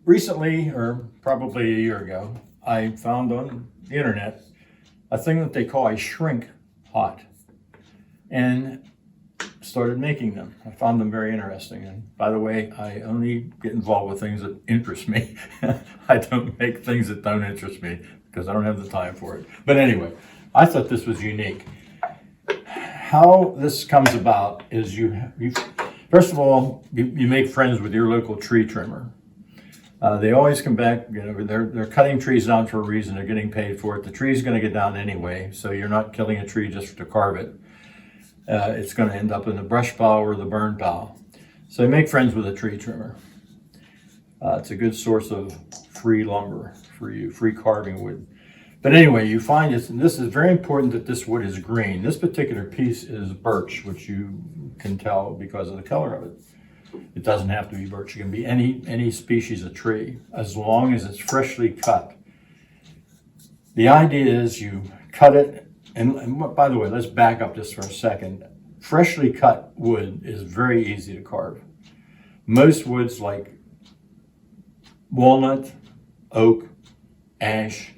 Recently, or probably a year ago, I found on the internet a thing that they call a shrink pot, and started making them. I found them very interesting. And by the way, I only get involved with things that interest me. I don't make things that don't interest me because I don't have the time for it. But anyway, I thought this was unique. How this comes about is you first of all, you make friends with your local tree trimmer. They always come back, they're cutting trees down for a reason, they're getting paid for it. The tree's gonna get down anyway, so you're not killing a tree just to carve it. It's gonna end up in the brush pile or the burn pile. So you make friends with a tree trimmer. It's a good source of free lumber for you, free carving wood. But anyway, you find this, and this is very important that this wood is green. This particular piece is birch, which you can tell because of the color of it. It doesn't have to be birch. It can be any species of tree, as long as it's freshly cut. The idea is you cut it, and by the way, let's back up just for a second. Freshly cut wood is very easy to carve. Most woods like walnut, oak, ash,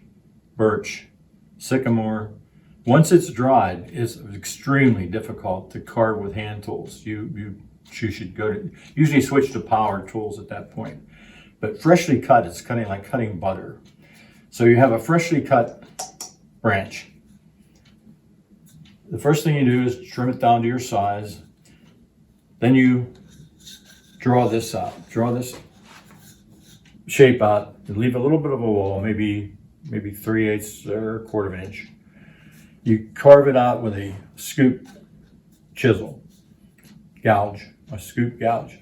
birch, sycamore, once it's dried, it's extremely difficult to carve with hand tools. You should usually switch to power tools at that point. But freshly cut, it's cutting like cutting butter. So you have a freshly cut branch. The first thing you do is trim it down to your size. Then you draw this out, draw this shape out, and leave a little bit of a wall, maybe 3/8 or 1/4 inch. You carve it out with a scoop chisel, gouge, a scoop gouge.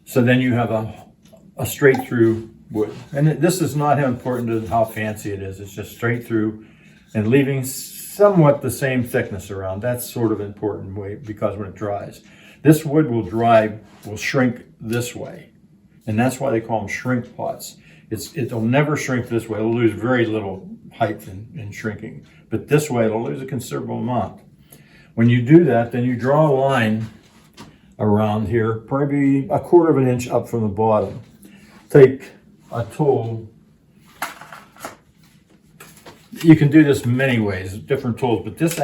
So then you have a straight through wood. And this is not important to how fancy it is. It's just straight through and leaving somewhat the same thickness around. That's sort of important way because when it dries, this wood will shrink this way. And that's why they call them shrink pots. It'll never shrink this way. It'll lose very little height in shrinking. But this way, it'll lose a considerable amount. When you do that, then you draw a line around here, probably 1/4 inch up from the bottom. Take a tool. You can do this many ways, different tools, but this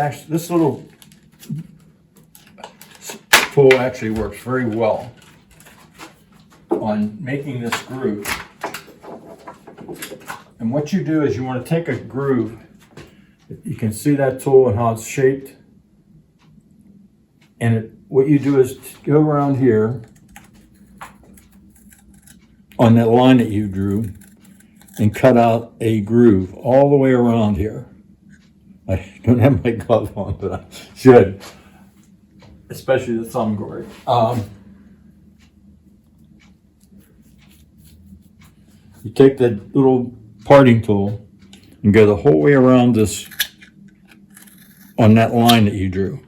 little tool actually works very well on making this groove. And what you do is you want to take a groove. You can see that tool and how it's shaped. And what you do is go around here on that line that you drew and cut out a groove all the way around here. I don't have my glove on, but I should, especially the thumb guard. You take that little parting tool and go the whole way around this on that line that you drew.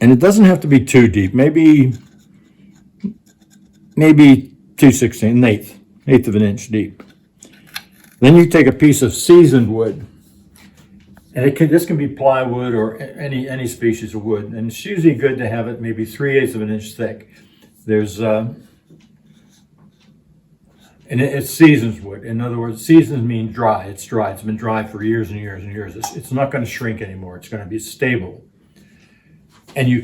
And it doesn't have to be too deep, maybe 2/16, an eighth of an inch deep. Then you take a piece of seasoned wood, and this can be plywood or any species of wood, and it's usually good to have it maybe 3/8 of an inch thick. And it's seasoned wood. In other words, seasoned means dry. It's dry. It's been dry for years and years and years. It's not going to shrink anymore. It's going to be stable. And you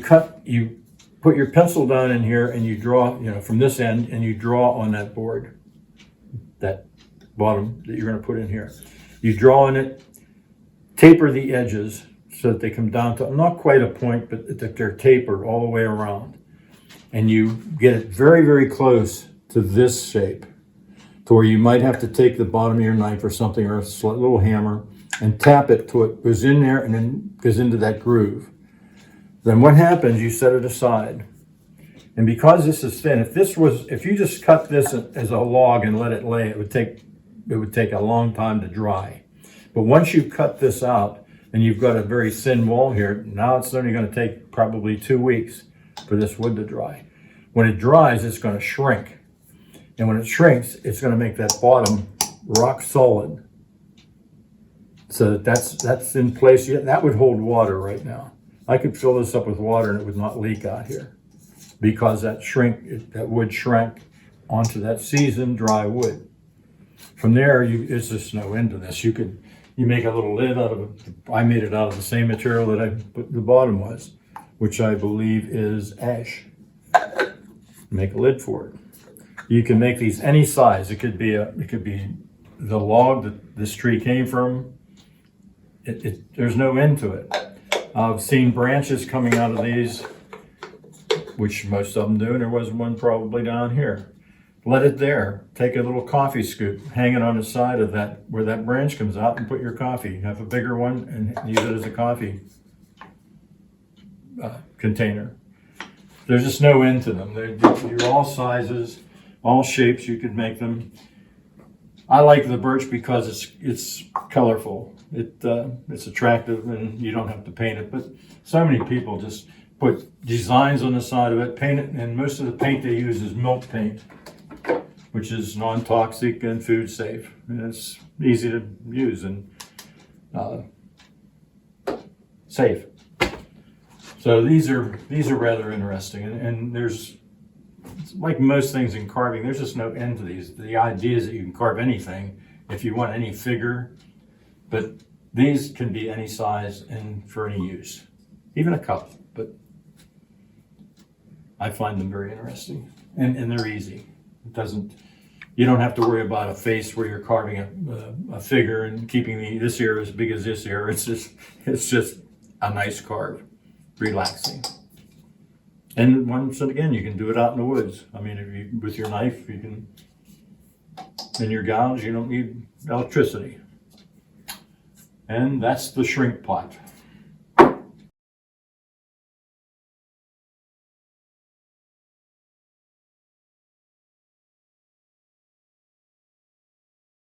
put your pencil down in here and you draw, from this end, and you draw on that board, that bottom that you're going to put in here. You draw on it, taper the edges so that they come down to not quite a point, but that they're tapered all the way around. And you get it very, very close to this shape, to where you might have to take the bottom of your knife or something, or a little hammer, and tap it till it goes in there and then goes into that groove. Then what happens, you set it aside. And because this is thin, if you just cut this as a log and let it lay, it would take a long time to dry. But once you cut this out and you've got a very thin wall here, now it's only going to take probably 2 weeks for this wood to dry. When it dries, it's going to shrink. And when it shrinks, it's going to make that bottom rock solid. So that's in place. That would hold water right now. I could fill this up with water and it would not leak out here. because that wood shrank onto that seasoned dry wood. From there, it's just no end to this. You make a little lid out of it. I made it out of the same material that I put the bottom was, which I believe is ash. Make a lid for it. You can make these any size. It could be the log that this tree came from. There's no end to it. I've seen branches coming out of these, which most of them do, and there was one probably down here. Let it there. Take a little coffee scoop, hang it on the side of that, where that branch comes out, and put your coffee. Have a bigger one and use it as a coffee container. There's just no end to them. They're all sizes, all shapes. You could make them. I like the birch because it's colorful. It's attractive, and you don't have to paint it. But so many people just put designs on the side of it, paint it, and most of the paint they use is milk paint, which is non-toxic and food safe. And it's easy to use and safe. So these are rather interesting, and there's, like most things in carving, there's just no end to these. The idea is that you can carve anything if you want any figure, but these can be any size and for any use, even a cup. But I find them very interesting, and they're easy. You don't have to worry about a face where you're carving a figure and keeping this ear as big as this ear. It's just a nice carve, relaxing. And once again, you can do it out in the woods. I mean, with your knife, you can, and your gouge, you don't need electricity. And that's the shrink pot.